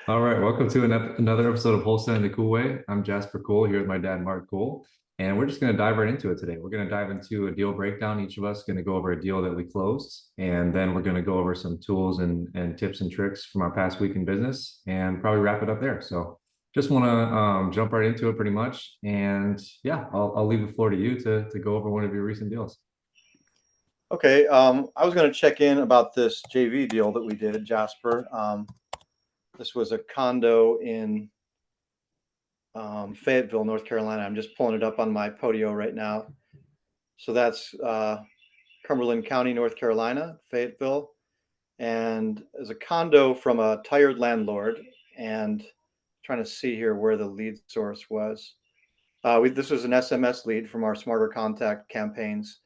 All right, welcome to another episode of Wholesaling the Cool Way. I'm Jasper Cole here with my dad, Mark Cole, and we're just going to dive right into it today. We're going to dive into a deal breakdown. Each of us going to go over a deal that we closed, and then we're going to go over some tools and tips and tricks from our past week in business, and probably wrap it up there. So, just want to jump right into it, pretty much. And yeah, I'll leave the floor to you to go over one of your recent deals. Okay, I was going to check in about this JV deal that we did at Jasper. This was a condo in Fayetteville, North Carolina. I'm just pulling it up on my Podio right now. So that's Cumberland County, North Carolina, Fayetteville. And there's a condo from a tired landlord. And trying to see here where the lead source was. This was an SMS lead from our Smarter Contact campaigns.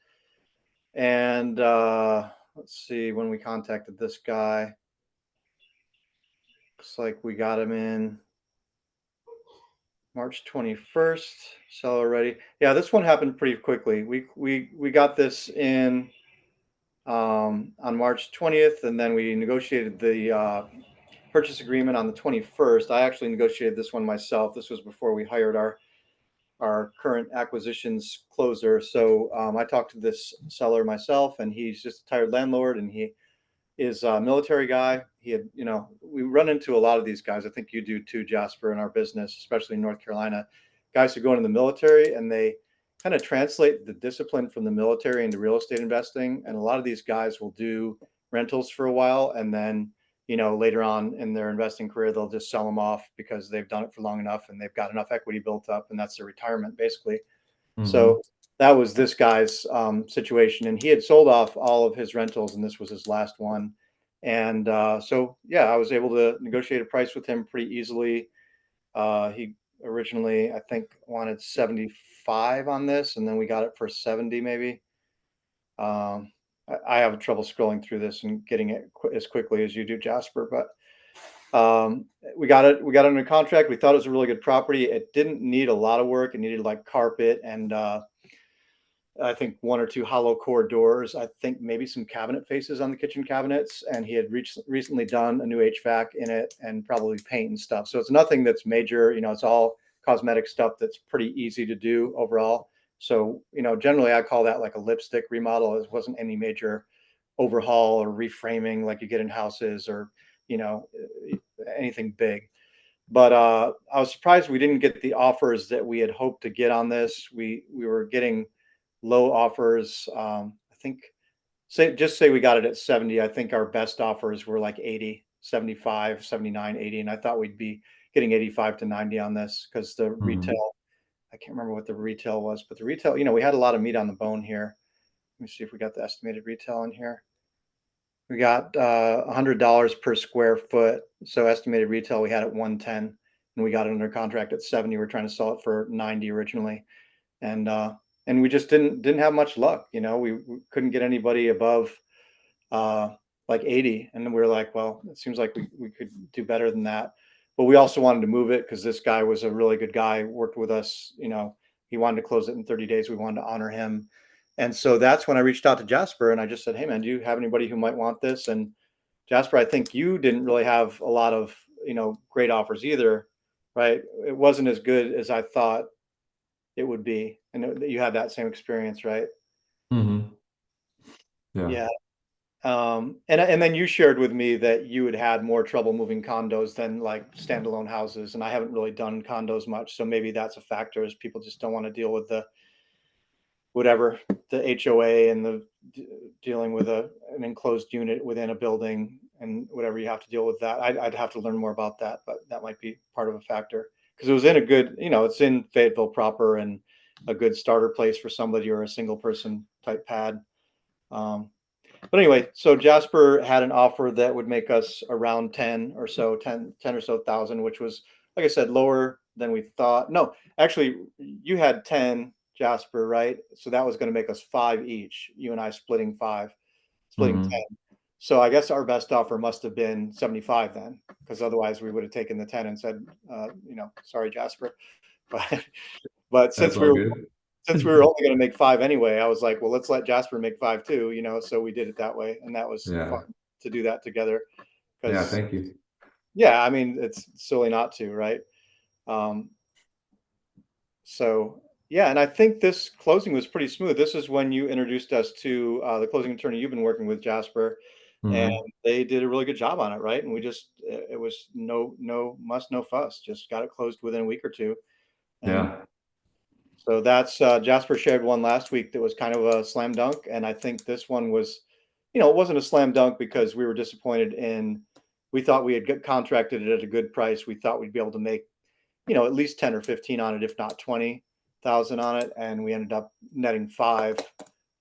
And let's see, when we contacted this guy, looks like we got him in March 21st. Seller ready. Yeah, this one happened pretty quickly. We got this in on March 20th, and then we negotiated the purchase agreement on the 21st. I actually negotiated this one myself. This was before we hired our current acquisitions closer. So I talked to this seller myself, and he's just a tired landlord, and he is a military guy. He had, we run into a lot of these guys. I think you do too, Jasper, in our business, especially in North Carolina. Guys who go into the military and they kind of translate the discipline from the military into real estate investing. And a lot of these guys will do rentals for a while, and then, later on in their investing career, they'll just sell them off because they've done it for long enough and they've got enough equity built up, and that's their retirement basically. Mm-hmm. So that was this guy's situation, and he had sold off all of his rentals, and this was his last one. And so, yeah, I was able to negotiate a price with him pretty easily. He originally, I think, wanted 75 on this, and then we got it for 70, maybe. I have trouble scrolling through this and getting it as quickly as you do, Jasper, but we got it. We got it under contract. We thought it was a really good property. It didn't need a lot of work. It needed like carpet and I think one or two hollow core doors. I think maybe some cabinet faces on the kitchen cabinets. And he had recently done a new HVAC in it and probably paint and stuff. So it's nothing that's major. It's all cosmetic stuff that's pretty easy to do overall. So, generally I call that like a lipstick remodel. It wasn't any major overhaul or reframing like you get in houses or, you know, anything big. But I was surprised we didn't get the offers that we had hoped to get on this. We were getting low offers. I think say we got it at 70. I think our best offers were like 80, 75, 79, 80. And I thought we'd be getting 85 to 90 on this because the Mm-hmm. retail, I can't remember what the retail was, but the retail, we had a lot of meat on the bone here. Let me see if we got the estimated retail in here. We got $100 per square foot. So estimated retail, we had at 110, and we got it under contract at 70. We're trying to sell it for 90 originally. And we just didn't have much luck. We couldn't get anybody above like 80. And then we were like, well, it seems like we could do better than that. But we also wanted to move it because this guy was a really good guy, worked with us. He wanted to close it in 30 days. We wanted to honor him. And so that's when I reached out to Jasper and I just said, hey man, do you have anybody who might want this? And Jasper, I think you didn't really have a lot of, great offers either, right? It wasn't as good as I thought it would be. And you had that same experience, right? Mm-hmm. Yeah. Yeah. And then you shared with me that you had more trouble moving condos than like standalone houses. And I haven't really done condos much. So maybe that's a factor, is people just don't want to deal with the whatever, the HOA and the dealing with an enclosed unit within a building and whatever you have to deal with that. I'd have to learn more about that, but that might be part of a factor because it was in a good, it's in Fayetteville proper and a good starter place for somebody or a single person type pad. But anyway, so Jasper had an offer that would make us around 10 or so, 10 or so thousand, which was, like I said, lower than we thought. No, actually, you had 10, Jasper, right? So that was going to make us five each, you and I splitting Mm-hmm. 10. So I guess our best offer must have been 75 then, because otherwise we would have taken the 10 and said, sorry, Jasper. But, but That's since we all were good. since we were only going to make five anyway, I was like, well, let's let Jasper make five too, so we did it that way. And that was Yeah. fun to do that together Yeah. because, Thank you. Yeah, I mean, it's silly not to, right? Um, so yeah, and I think this closing was pretty smooth. This is when you introduced us to the closing attorney you've been working with, Jasper, and Hmm. they did a really good job on it, right? And we just it was no muss, no fuss. Just got it closed within a week or two, and Yeah. so that's Jasper shared one last week that was kind of a slam dunk, and I think this one was, it wasn't a slam dunk because we were disappointed in. We thought we had contracted it at a good price. We thought we'd be able to make, at least 10 or 15 on it, if not 20,000 on it, and we ended up netting five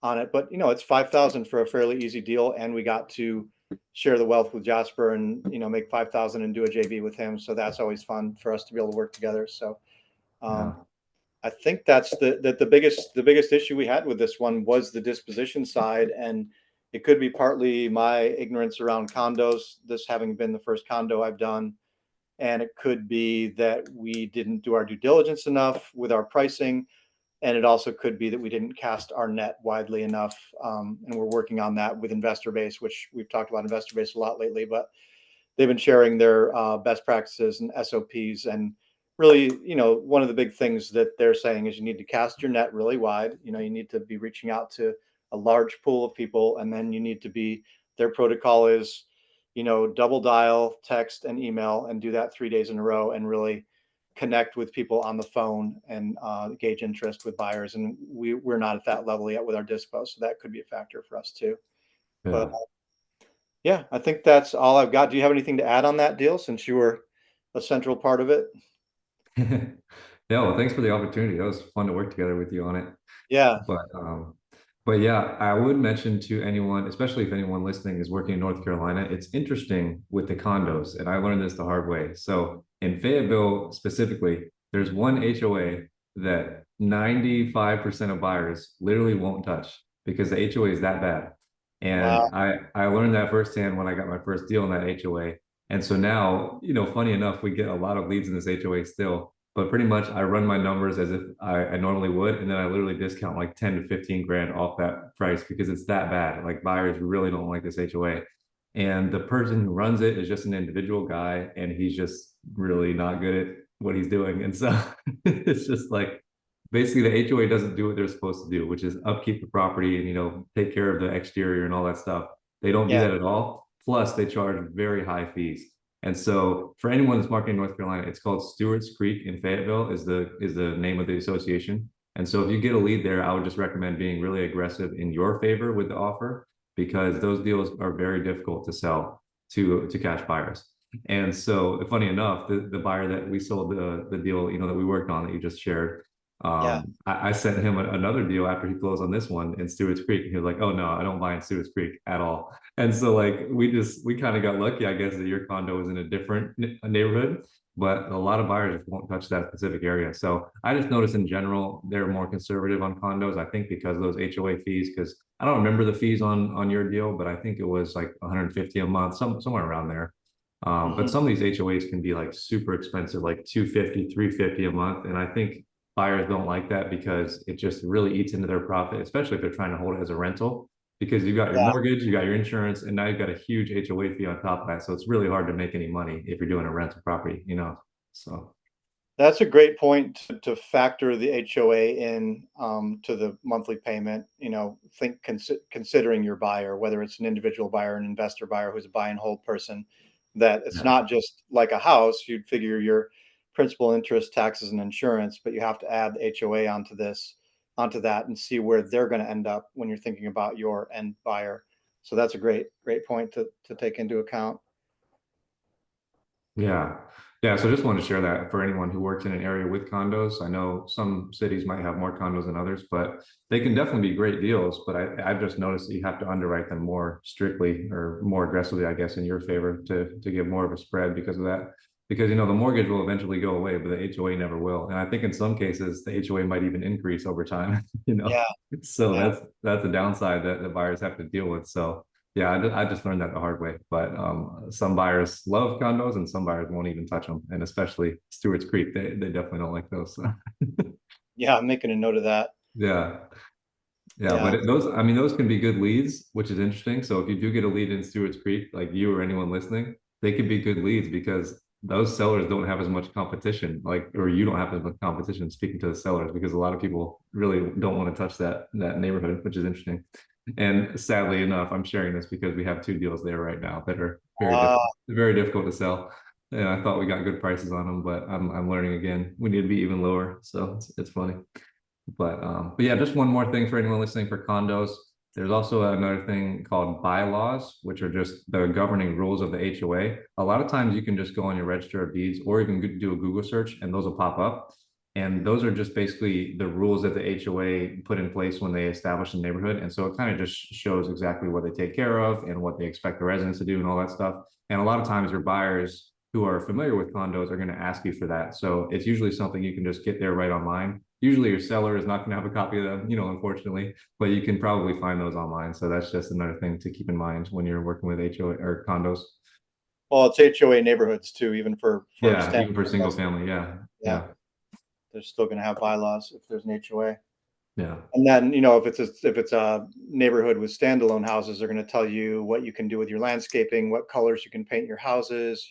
on it. But it's 5,000 for a fairly easy deal, and we got to share the wealth with Jasper and make 5,000 and do a JV with him. So that's always fun for us to be able to work together. So. Yeah. Um, I think that's the biggest issue we had with this one was the disposition side, and it could be partly my ignorance around condos, this having been the first condo I've done, and it could be that we didn't do our due diligence enough with our pricing, and it also could be that we didn't cast our net widely enough, and we're working on that with investor base, which we've talked about investor base a lot lately, but they've been sharing their best practices and SOPs. And really, one of the big things that they're saying is you need to cast your net really wide. You need to be reaching out to a large pool of people, and then you need to be, their protocol is, double dial, text, and email, and do that 3 days in a row, and really connect with people on the phone and gauge interest with buyers. And we're not at that level yet with our dispo, so that could be a factor for us too. But Yeah. yeah, I think that's all I've got. Do you have anything to add on that deal since you were a central part of it? Yeah, well, thanks for the opportunity. That was fun to work together with you on it. Yeah. But but yeah, I would mention to anyone, especially if anyone listening is working in North Carolina, it's interesting with the condos, and I learned this the hard way. So in Fayetteville specifically, there's one HOA that 95% of buyers literally won't touch because the HOA is that bad. Wow. And I learned that firsthand when I got my first deal in that HOA. And so now, funny enough, we get a lot of leads in this HOA still, but pretty much I run my numbers as if I normally would, and then I literally discount like 10 to 15 grand off that price because it's that bad. Like buyers really don't like this HOA. And the person who runs it is just an individual guy, and he's just really not good at what he's doing. And so it's just like basically the HOA doesn't do what they're supposed to do, which is upkeep the property and take care of the exterior and all that stuff. They don't do Yeah. that at all. Plus, they charge very high fees. And so, for anyone that's marketing North Carolina, it's called Stewart's Creek in Fayetteville is the name of the association. And so, if you get a lead there, I would just recommend being really aggressive in your favor with the offer because those deals are very difficult to sell to cash buyers. And so, funny enough, the buyer that we sold the deal, that we worked on that you just shared, Yeah. I sent him another deal after he closed on this one in Stewart's Creek. He was like, "Oh no, I don't buy in Stewart's Creek at all." And so like we kind of got lucky, I guess, that your condo was in a different neighborhood, but a lot of buyers just won't touch that specific area. So I just noticed in general they're more conservative on condos. I think because of those HOA fees, because I don't remember the fees on your deal, but I think it was like 150 a month, somewhere around there. But Hmm. some of these HOAs can be like super expensive, like 250, 350 a month. And I think buyers don't like that because it just really eats into their profit, especially if they're trying to hold it as a rental because you got your Yeah. mortgage, you got your insurance, and now you've got a huge HOA fee on top of that. So it's really hard to make any money if you're doing a rental property. So That's a great point to factor the HOA in to the monthly payment. Considering your buyer, whether it's an individual buyer, an investor buyer who's a buy and hold person, that it's yeah. not just like a house. You'd figure your principal, interest, taxes, and insurance, but you have to add the HOA onto that, and see where they're going to end up when you're thinking about your end buyer. So that's a great point to take into account. Yeah. Yeah. So just wanted to share that for anyone who works in an area with condos. I know some cities might have more condos than others, but they can definitely be great deals. But I've just noticed that you have to underwrite them more strictly or more aggressively, I guess, in your favor to give more of a spread because of that. Because the mortgage will eventually go away, but the HOA never will. And I think in some cases the HOA might even increase over time, Yeah. So Yeah. that's a downside that the buyers have to deal with. So yeah, I just learned that the hard way. But some buyers love condos and some buyers won't even touch them. And especially Stewart's Creek, they definitely don't like those. So, Yeah. I'm making a note of that. yeah. Yeah. Yeah. I mean, those can be good leads, which is interesting. So if you do get a lead in Stewart's Creek, like you or anyone listening, they could be good leads because those sellers don't have as much competition, like, or you don't have as much competition speaking to the sellers because a lot of people really don't want to touch that neighborhood, which is interesting. And sadly enough, I'm sharing this because we have two deals there right now that are very difficult to sell. And I thought we got good prices on them, but I'm learning again. We need to be even lower. So it's funny. But yeah, just one more thing for anyone listening for condos. There's also another thing called bylaws, which are just the governing rules of the HOA. A lot of times you can just go on your register of deeds or even do a Google search and those will pop up. And those are just basically the rules that the HOA put in place when they establish a neighborhood. And so it kind of just shows exactly what they take care of and what they expect the residents to do and all that stuff. And a lot of times your buyers who are familiar with condos are going to ask you for that. So it's usually something you can just get there right online. Usually your seller is not going to have a copy of them, unfortunately, but you can probably find those online. So that's just another thing to keep in mind when you're working with HOA or condos. Well, it's HOA neighborhoods too, even for Yeah, standard even for single investment. family. Yeah, Yeah, yeah, they're still going to have bylaws if there's an HOA. yeah, And then, if it's a neighborhood with standalone houses, they're going to tell you what you can do with your landscaping, what colors you can paint your houses,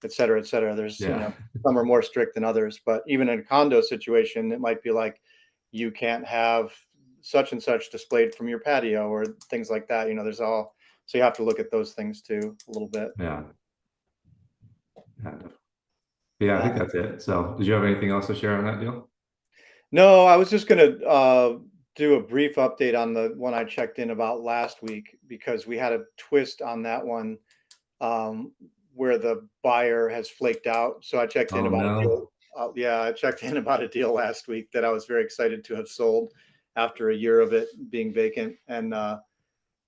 et cetera, et cetera. There's, yeah, some are more strict than others, but even in a condo situation, it might be like you can't have such and such displayed from your patio or things like that. So you have to look at those things too a little bit. yeah. Yeah, yeah, I Yeah. think that's it. So, did you have anything else to share on that deal? No, I was just gonna do a brief update on the one I checked in about last week because we had a twist on that one, um, where the buyer has flaked out. So I checked in Oh about a deal. no. Yeah, I checked in about a deal last week that I was very excited to have sold after a year of it being vacant, and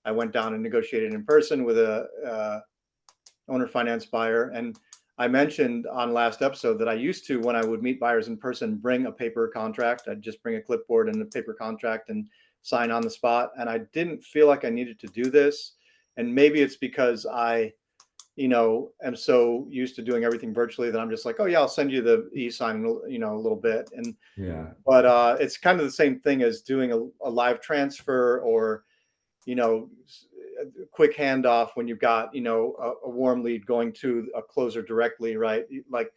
I went down and negotiated in person with a owner finance buyer. And I mentioned on last episode that I used to, when I would meet buyers in person, bring a paper contract. I'd just bring a clipboard and a paper contract and sign on the spot. And I didn't feel like I needed to do this. And maybe it's because I, am so used to doing everything virtually that I'm just like, oh yeah, I'll send you the e-sign, a little bit. And Yeah, but it's kind of the same thing as doing a live transfer or you know, a quick handoff when you've got, a warm lead going to a closer directly, right? Like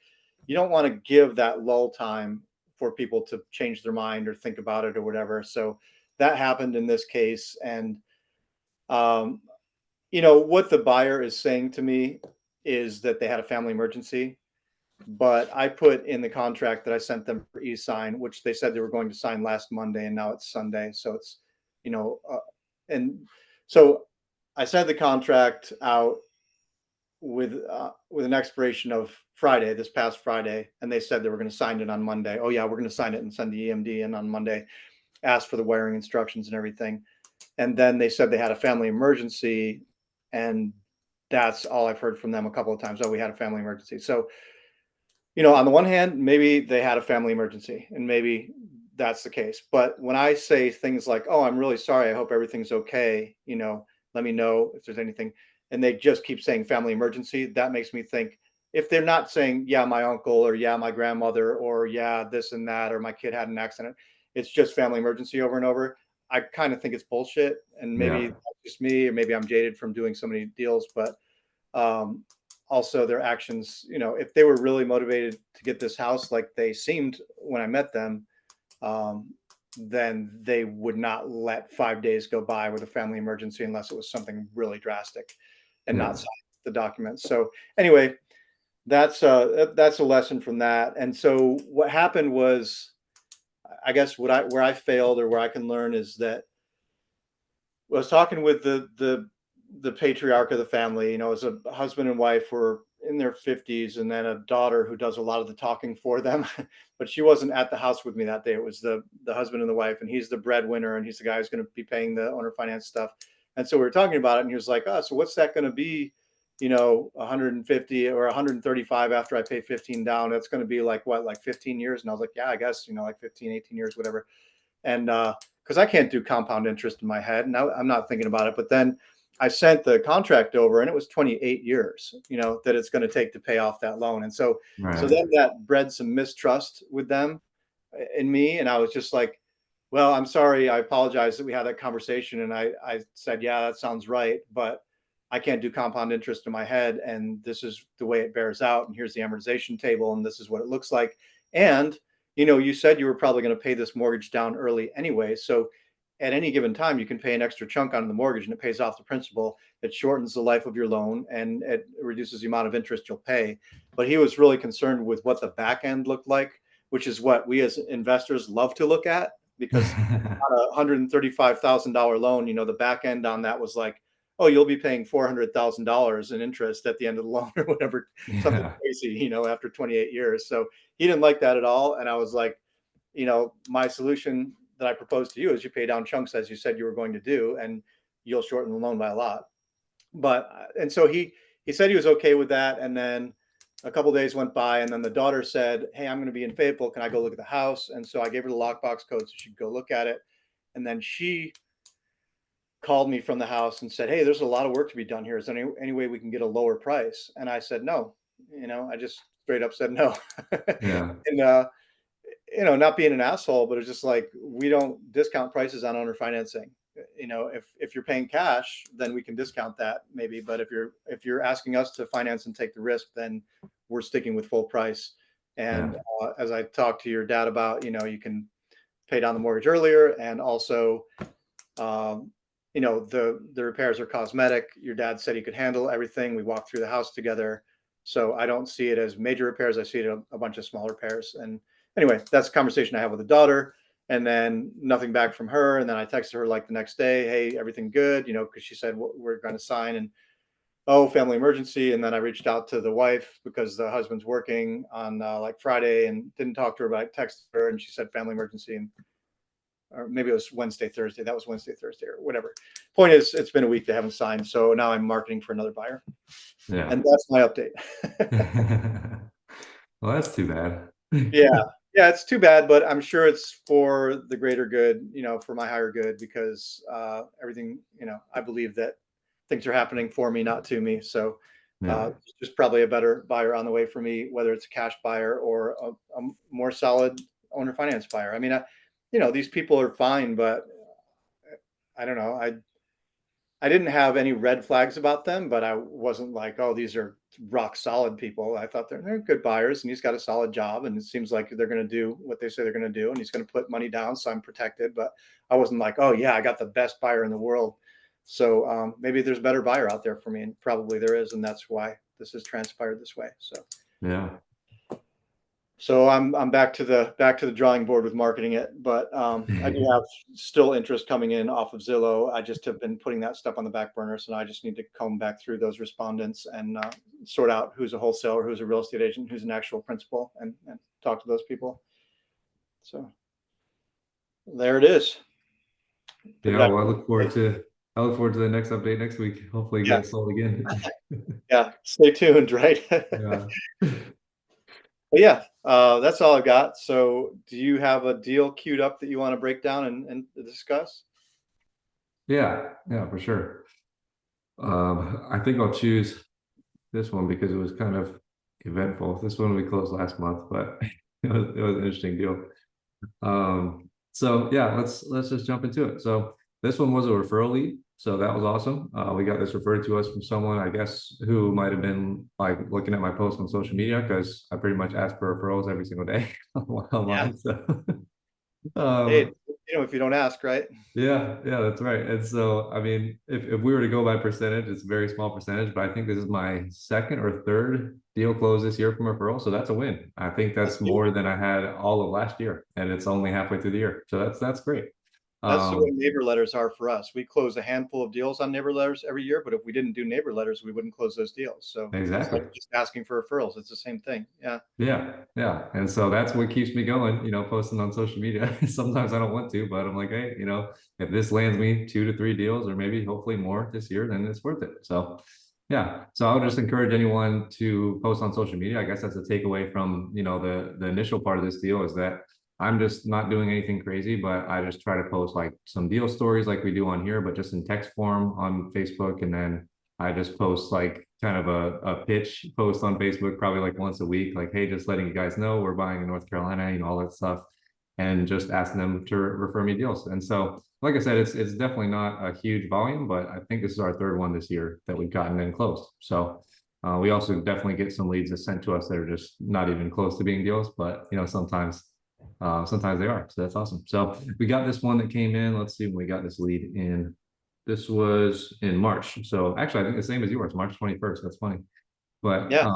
you don't want to give that lull time for people to change their mind or think about it or whatever. So that happened in this case. And, um, what the buyer is saying to me is that they had a family emergency, but I put in the contract that I sent them for e-sign, which they said they were going to sign last Monday, and now it's Sunday. So it's, you know, uh, and so I sent the contract out with an expiration of Friday, this past Friday, and they said they were going to sign it on Monday. Oh yeah, we're going to sign it and send the EMD in on Monday. Ask for the wiring instructions and everything, and then they said they had a family emergency, and that's all I've heard from them a couple of times. Oh, we had a family emergency. So on the one hand, maybe they had a family emergency and maybe that's the case. But when I say things like, oh, I'm really sorry, I hope everything's okay, let me know if there's anything, and they just keep saying family emergency, that makes me think if they're not saying, yeah, my uncle or yeah, my grandmother or yeah, this and that, or my kid had an accident, it's just family emergency over and over. I kind of think it's bullshit. And maybe yeah, that's just me, or maybe I'm jaded from doing so many deals, but um, also their actions, if they were really motivated to get this house like they seemed when I met them, um, then they would not let 5 days go by with a family emergency unless it was something really drastic and not yeah, sign the documents. So anyway, that's a lesson from that. And so what happened was, I guess where I failed or where I can learn is that I was talking with the patriarch of the family. As a husband and wife were in their 50s, and then a daughter who does a lot of the talking for them. But she wasn't at the house with me that day. It was the husband and the wife, and he's the breadwinner, and he's the guy who's going to be paying the owner finance stuff. And so we were talking about it, and he was like, "Oh, so what's that going to be? 150 or 135 after I pay 15 down. That's going to be like what, like 15 years?" And I was like, "Yeah, I guess like 15, 18 years, whatever." And because I can't do compound interest in my head, and I'm not thinking about it. But then I sent the contract over, and it was 28 years, that it's going to take to pay off that loan. And so right. then that bred some mistrust with them in me, and I was just like, "Well, I'm sorry. I apologize that we had that conversation." And I said, "Yeah, that sounds right, but I can't do compound interest in my head, and this is the way it bears out, and here's the amortization table, and this is what it looks like. And you said you were probably going to pay this mortgage down early anyway, so at any given time you can pay an extra chunk on the mortgage, and it pays off the principal. It shortens the life of your loan, and it reduces the amount of interest you'll pay. But he was really concerned with what the back end looked like, which is what we as investors love to look at, because on a $135,000 loan, the back end on that was like, oh, you'll be paying $400,000 in interest at the end of the loan or whatever, something Yeah. crazy, after 28 years. So he didn't like that at all. And I was like, my solution that I proposed to you is you pay down chunks as you said you were going to do, and you'll shorten the loan by a lot. But and so he said he was okay with that, and then a couple of days went by, and then the daughter said, "Hey, I'm going to be in Fayetteville. Can I go look at the house?" And so I gave her the lockbox code so she could go look at it. And then she called me from the house and said, "Hey, there's a lot of work to be done here. Is there any way we can get a lower price?" And I said, "No." I just straight up said no. Yeah. And not being an asshole, but it's just like, we don't discount prices on owner financing. If you're paying cash, then we can discount that maybe. But if you're asking us to finance and take the risk, then we're sticking with full price. And Yeah. as I talked to your dad about, you can pay down the mortgage earlier, and also, um, the repairs are cosmetic. Your dad said he could handle everything. We walked through the house together, so I don't see it as major repairs. I see it a bunch of small repairs. And anyway, that's a conversation I have with the daughter, and then nothing back from her. And then I texted her like the next day, "Hey, everything good?" Because she said, we're going to sign, and oh, family emergency. And then I reached out to the wife because the husband's working on like Friday, and didn't talk to her, but I texted her, and she said family emergency. And or maybe it was Wednesday, Thursday. That was Wednesday, Thursday, or whatever. Point is, it's been a week they haven't signed. So now I'm marketing for another buyer. Yeah. And that's my update. Well, that's too bad. Yeah. Yeah, it's too bad, but I'm sure it's for the greater good, for my higher good, because everything, I believe that things are happening for me, not to me. So Yeah. just probably a better buyer on the way for me, whether it's a cash buyer or a more solid owner finance buyer. I mean, these people are fine, but I don't know. I didn't have any red flags about them, but I wasn't like, oh, these are rock solid people. I thought they're good buyers, and he's got a solid job, and it seems like they're going to do what they say they're going to do, and he's going to put money down, so I'm protected. But I wasn't like, oh yeah, I got the best buyer in the world. So maybe there's a better buyer out there for me, and probably there is, and that's why this has transpired this way. Yeah. So I'm back to the drawing board with marketing it, but I do have still interest coming in off of Zillow. I just have been putting that stuff on the back burner, so now I just need to comb back through those respondents and sort out who's a wholesaler, who's a real estate agent, who's an actual principal, and talk to those people. So there it is. Yeah. Figured I'd, Well, I look forward to the next update next week. Hopefully get yeah, it sold again. yeah. Stay tuned, right? Yeah. But yeah, that's all I've got. So do you have a deal queued up that you want to break down and discuss? Yeah. Yeah, for sure. I think I'll choose this one because it was kind of eventful. This one we closed last month, but it was an interesting deal. So yeah, let's just jump into it. So this one was a referral lead, so that was awesome. We got this referred to us from someone, I guess, who might have been like looking at my posts on social media, because I pretty much ask for referrals every single day Yeah. online. So Hey, um, if you don't ask, right? yeah, yeah, that's right. And so, I mean, if we were to go by percentage, it's a very small percentage, but I think this is my second or third deal close this year from referral. So that's a win. I think That's that's good. more than I had all of last year, and it's only halfway through the year. So that's great. That's the way Um, neighbor letters are for us. We close a handful of deals on neighbor letters every year, but if we didn't do neighbor letters, we wouldn't close those deals. So it's exactly. like just asking for referrals. It's the same thing. Yeah. Yeah, yeah. And so that's what keeps me going, posting on social media. Sometimes I don't want to, but I'm like, hey, if this lands me 2 to 3 deals, or maybe hopefully more this year, then it's worth it. So yeah. So I would just encourage anyone to post on social media. I guess that's a takeaway from, the initial part of this deal, is that I'm just not doing anything crazy, but I just try to post like some deal stories like we do on here, but just in text form on Facebook. And then I just post like kind of a pitch post on Facebook, probably like once a week, like, hey, just letting you guys know we're buying in North Carolina, all that stuff, and just asking them to refer me deals. And so like I said, it's definitely not a huge volume, but I think this is our third one this year that we've gotten in closed. So we also definitely get some leads that sent to us that are just not even close to being deals, but sometimes they are. So that's awesome. So we got this one that came in. Let's see when we got this lead in. This was in March. So actually, I think the same as yours, March 21st. That's funny. But Yeah.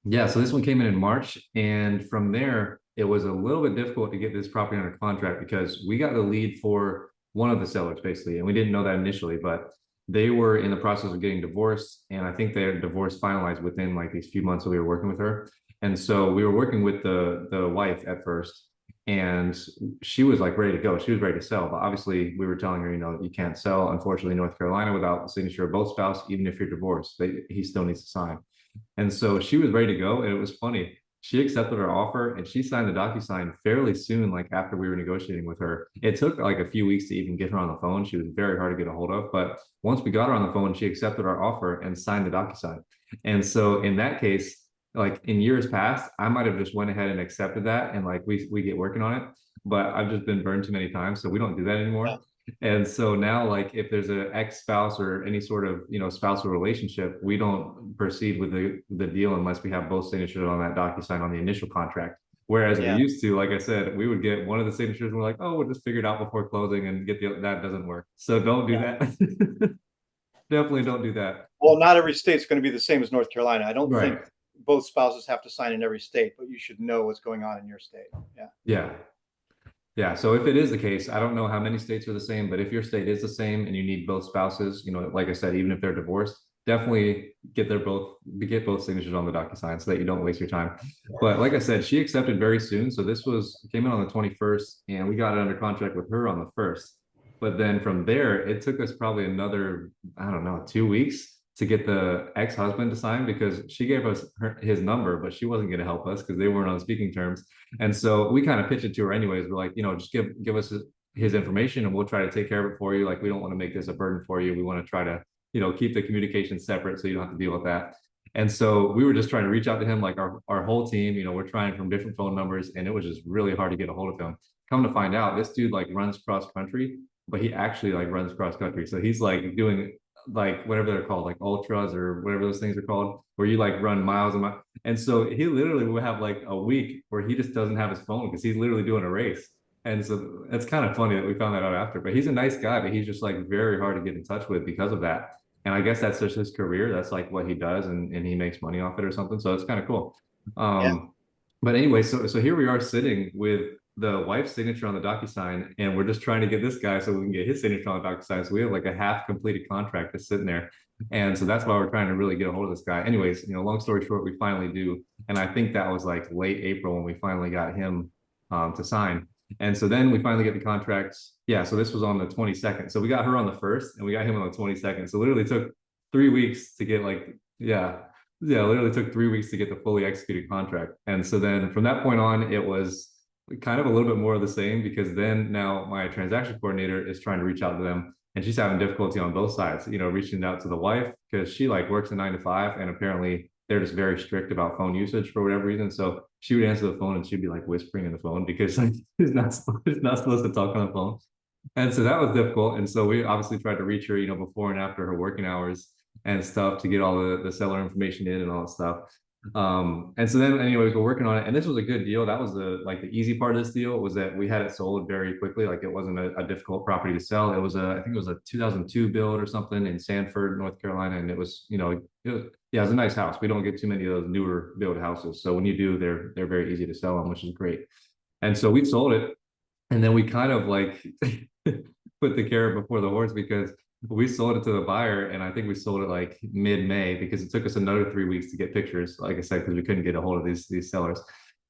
yeah, so this one came in March, and from there, it was a little bit difficult to get this property under contract because we got the lead for one of the sellers basically, and we didn't know that initially, but they were in the process of getting divorced, and I think their divorce finalized within like these few months that we were working with her. And so we were working with the wife at first, and she was like ready to go. She was ready to sell, but obviously we were telling her, you can't sell, unfortunately, in North Carolina without the signature of both spouse, even if you're divorced, he still needs to sign. And so she was ready to go. And it was funny. She accepted our offer and she signed the DocuSign fairly soon, like after we were negotiating with her. It took like a few weeks to even get her on the phone. She was very hard to get a hold of. But once we got her on the phone, she accepted our offer and signed the DocuSign. And so in that case, like in years past, I might have just went ahead and accepted that and like we get working on it. But I've just been burned too many times. So we don't do that Yeah. anymore. And so now, like, if there's an ex-spouse or any sort of, spousal relationship, we don't proceed with the deal unless we have both signatures on that DocuSign on the initial contract. Whereas we Yeah. used to, like I said, we would get one of the signatures and we're like, oh, we'll just figure it out before closing and get that doesn't work. So don't do Yeah. that. Definitely don't do that. Well, not every state's going to be the same as North Carolina. I don't think Right. both spouses have to sign in every state, but you should know what's going on in your state. Yeah. Yeah. Yeah, so if it is the case, I don't know how many states are the same, but if your state is the same and you need both spouses, like I said, even if they're divorced, definitely get both signatures on the DocuSign so that you don't waste your time. But like I said, she accepted very soon. So this came in on the 21st and we got it under contract with her on the 1st. But then from there, it took us probably another, I don't know, 2 weeks to get the ex-husband to sign because she gave us his number, but she wasn't going to help us because they weren't on speaking terms. And so we kind of pitched it to her anyways. We're like, just give us his information and we'll try to take care of it for you. Like, we don't want to make this a burden for you. We want to try to, keep the communication separate so you don't have to deal with that. And so we were just trying to reach out to him, like our whole team, we're trying from different phone numbers, and it was just really hard to get a hold of him. Come to find out, this dude like runs cross country, but he actually like runs cross country. So he's like doing like whatever they're called, like ultras or whatever those things are called, where you like run miles and miles. And so he literally will have like a week where he just doesn't have his phone because he's literally doing a race. And so it's kind of funny that we found that out after. But he's a nice guy, but he's just like very hard to get in touch with because of that. And I guess that's just his career. That's like what he does, and he makes money off it or something. So it's kind of cool. Yeah. But anyway, so here we are sitting with the wife's signature on the DocuSign, and we're just trying to get this guy so we can get his signature on the DocuSign. So we have like a half completed contract just sitting there. And so that's why we're trying to really get a hold of this guy. Anyways, long story short, we finally do. And I think that was like late April when we finally got him to sign. And so then we finally get the contracts. Yeah, so this was on the 22nd. So we got her on the 1st and we got him on the 22nd. So literally took 3 weeks to get like, yeah, literally took 3 weeks to get the fully executed contract. And so then from that point on, it was kind of a little bit more of the same because then now my transaction coordinator is trying to reach out to them and she's having difficulty on both sides, reaching out to the wife because she like works a 9 to 5 and apparently they're just very strict about phone usage for whatever reason. So she would answer the phone and she'd be like whispering in the phone because like, she's not supposed to talk on the phone. And so that was difficult. And so we obviously tried to reach her, before and after her working hours and stuff to get all the seller information in and all that stuff. And so then anyways, we're working on it. And this was a good deal. That was the easy part of this deal was that we had it sold very quickly. Like it wasn't a difficult property to sell. It was I think it was a 2002 build or something in Sanford, North Carolina. And it was, it was a nice house. We don't get too many of those newer build houses. So when you do, they're very easy to sell on, which is great. And so we sold it. And then we kind of like put the carrot before the horse because we sold it to the buyer, and I think we sold it like mid-May because it took us another 3 weeks to get pictures, like I said, because we couldn't get a hold of these sellers.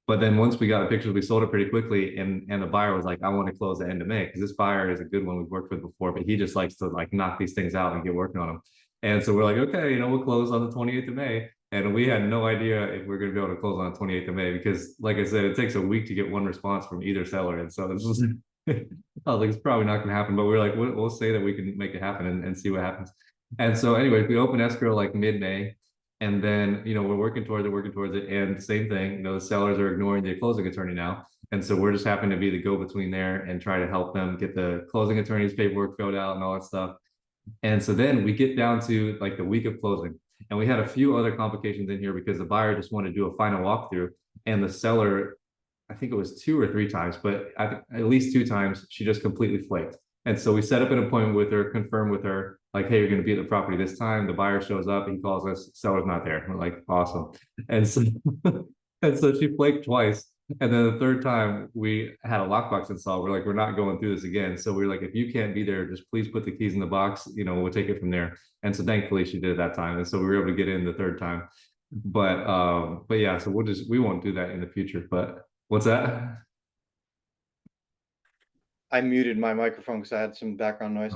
But then once we got the pictures, we sold it pretty quickly, and the buyer was like, "I want to close the end of May," because this buyer is a good one we've worked with before, but he just likes to like knock these things out and get working on them. And so we're like, okay, we'll close on the 28th of May. And we had no idea if we're going to be able to close on the 28th of May because, like I said, it takes a week to get one response from either seller. And so this was I was like, it's probably not going to happen, but we're like, we'll say that we can make it happen and see what happens. And so anyway, we open escrow like mid-May, and then we're working towards it, and the same thing. The sellers are ignoring the closing attorney now, And so we're just happen to be the go-between there and try to help them get the closing attorney's paperwork filled out and all that stuff. And so then we get down to like the week of closing, and we had a few other complications in here because the buyer just wanted to do a final walkthrough, and the seller, I think it was 2 or 3 times, but at least 2 times, she just completely flaked. And so we set up an appointment with her, confirmed with her, like, hey, you're going to be at the property this time. The buyer shows up, he calls us, seller's not there. We're like, awesome. And so, and so she flaked twice. And then the third time we had a lockbox installed. We're like, we're not going through this again. So we are like, if you can't be there, just please put the keys in the box. We'll take it from there. And so thankfully she did it that time. And so we were able to get in the third time. But yeah, so we won't do that in the future. But what's that? I muted my microphone because I had some background noise.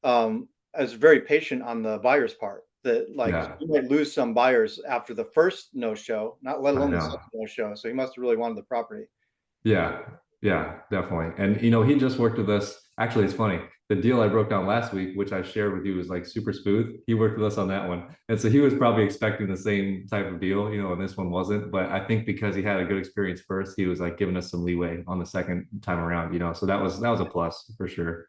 Oh, I was very patient on the buyer's part. That like yeah, you might lose some buyers after the first no show, not let I alone the know. second no show. So he must have really wanted the property. Yeah, yeah, definitely. And he just worked with us. Actually, it's funny. The deal I broke down last week, which I shared with you, was like super smooth. He worked with us on that one. And so he was probably expecting the same type of deal, and this one wasn't. But I think because he had a good experience first, he was like giving us some leeway on the second time around. So that was a plus for sure.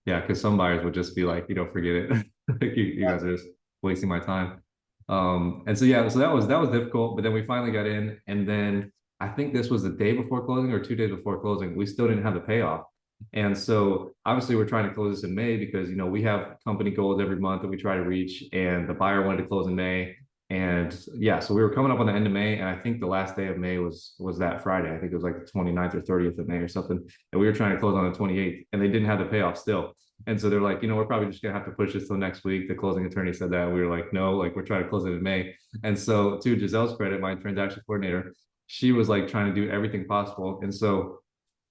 Yeah, because some buyers would just be like, forget it. Like, you guys are just wasting my time. And so yeah, so that was difficult, but then we finally got in, and then I think this was the day before closing or 2 days before closing. We still didn't have the payoff. And so obviously we're trying to close this in May because we have company goals every month that we try to reach, and the buyer wanted to close in May. And yeah, so we were coming up on the end of May, and I think the last day of May was that Friday. I think it was like the 29th or 30th of May or something. And we were trying to close on the 28th, and they didn't have the payoff still. And so they're like, we're probably just gonna have to push this till next week. The closing attorney said that. We were like, no, like we're trying to close it in May. And so to Giselle's credit, my transaction coordinator, she was like trying to do everything possible. And so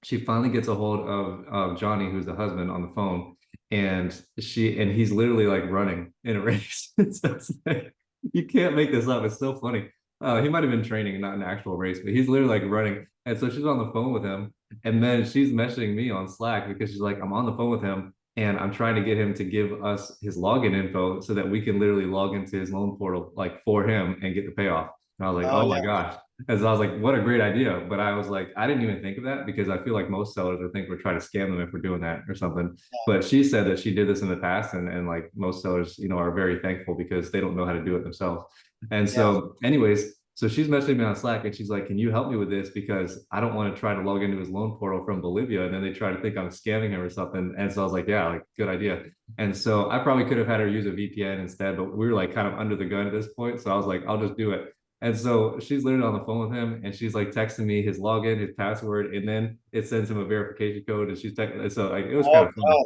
she finally gets a hold of Johnny, who's the husband, on the phone, and he's literally like running in a race. So it's like, you can't make this up. It's so funny. He might have been training, not an actual race, but he's literally like running. And so she's on the phone with him, and then she's messaging me on Slack because she's like, I'm on the phone with him, and I'm trying to get him to give us his login info so that we can literally log into his loan portal like for him and get the payoff. And I was like, Oh oh yeah, my gosh. And so I was like, what a great idea. But I was like, I didn't even think of that because I feel like most sellers would think we're trying to scam them if we're doing that or something. But she said that she did this in the past, and like most sellers, are very thankful because they don't know how to do it themselves. And yeah. so, anyways, so she's messaging me on Slack, and she's like, can you help me with this? Because I don't want to try to log into his loan portal from Bolivia. And then they try to think I'm scamming him or something. And so I was like, yeah, like good idea. And so I probably could have had her use a VPN instead, but we were like kind of under the gun at this point. So I was like, I'll just do it. And so she's literally on the phone with him, and she's like texting me his login, his password, and then it sends him a verification code. And she's texting, so like it was Oh kind of God,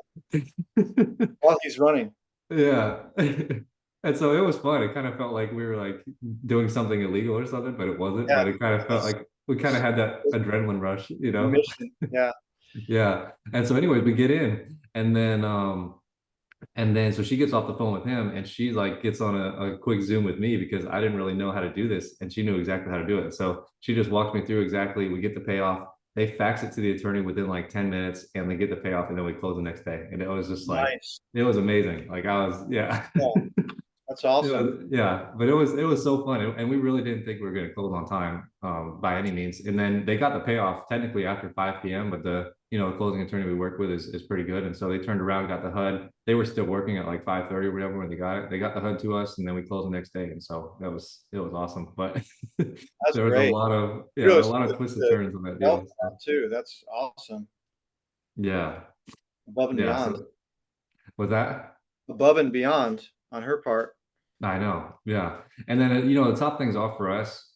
fun. while he's running. Yeah. And so it was fun. It kind of felt like we were like doing something illegal or something, but it wasn't. Yeah, But it kind of felt it's, like we kind of had that it's adrenaline rush. mission. Yeah, Yeah. And so anyways, we get in, and then so she gets off the phone with him, and she like gets on a quick Zoom with me because I didn't really know how to do this, and she knew exactly how to do it. So she just walked me through exactly. We get the payoff. They fax it to the attorney within like 10 minutes, and they get the payoff, and then we close the next day. And it was just like nice. it was amazing. Like I was, yeah. Yeah, that's awesome. Yeah, but it was so fun, and we really didn't think we were going to close on time by any means. And then they got the payoff technically after 5 p.m., but the closing attorney we work with is pretty good, and so they turned around, got the HUD. They were still working at like 5:30 or whatever when they got it. They got the HUD to us, and then we closed the next day, and so it was awesome. But That's there was a great. lot of yeah, Really a lot of twists and to turns on that help deal. So, that too. That's awesome. yeah, Above and yeah. beyond. So was that? Above and beyond on her part. I know. Yeah. And then, the top things off for us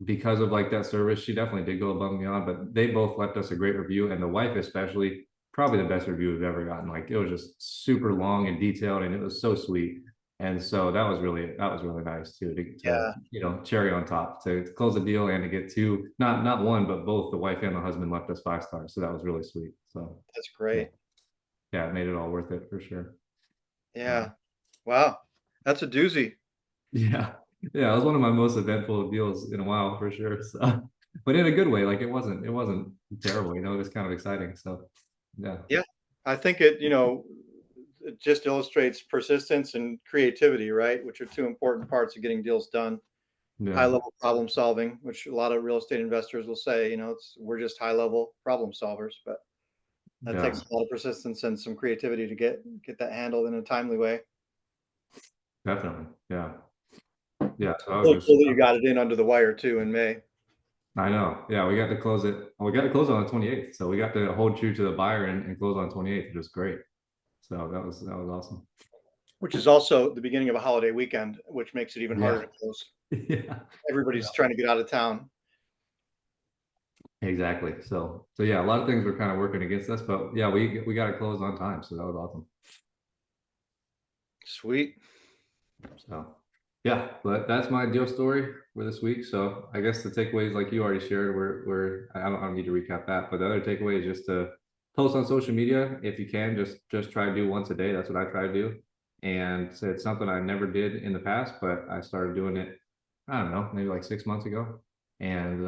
because of like that service, she definitely did go above and beyond, but they both left us a great review. And the wife, especially, probably the best review we've ever gotten. Like it was just super long and detailed, and it was so sweet. And so that was really nice too to Yeah, cherry on top to close the deal and to get two, not one, but both the wife and the husband left us 5 stars. So that was really sweet. So that's yeah, great. yeah, it made it all worth it for sure. Yeah. Um, Wow. That's a doozy. Yeah. Yeah, it was one of my most eventful deals in a while for sure. So, but in a good way. Like it wasn't terrible, it was kind of exciting. So yeah. Yeah. I think it just illustrates persistence and creativity, right? Which are two important parts of getting deals done. high Yeah. level problem solving, which a lot of real estate investors will say, we're just high level problem solvers, but that Yeah. takes a lot of persistence and some creativity to get that handled in a timely way. Definitely. Yeah. Yeah. So I was Really just, cool that you got it in under the wire too in May. I know. Yeah. We got to close it. We got to close on the 28th. So we got to hold true to the buyer and close on 28th, which was great. So that was awesome. Which is also the beginning of a holiday weekend, which makes it even harder Yeah. to close. Yeah. Yeah. Everybody's trying to get out of town. Exactly. So yeah, a lot of things were kind of working against us, but yeah, we got to close on time. So that was awesome. Sweet. So yeah, but that's my deal story for this week. So I guess the takeaways, like you already shared, were I don't need to recap that, but the other takeaway is just to post on social media if you can. Just try to do once a day. That's what I try to do, and so it's something I never did in the past, but I started doing it. I don't know, maybe like 6 months ago, and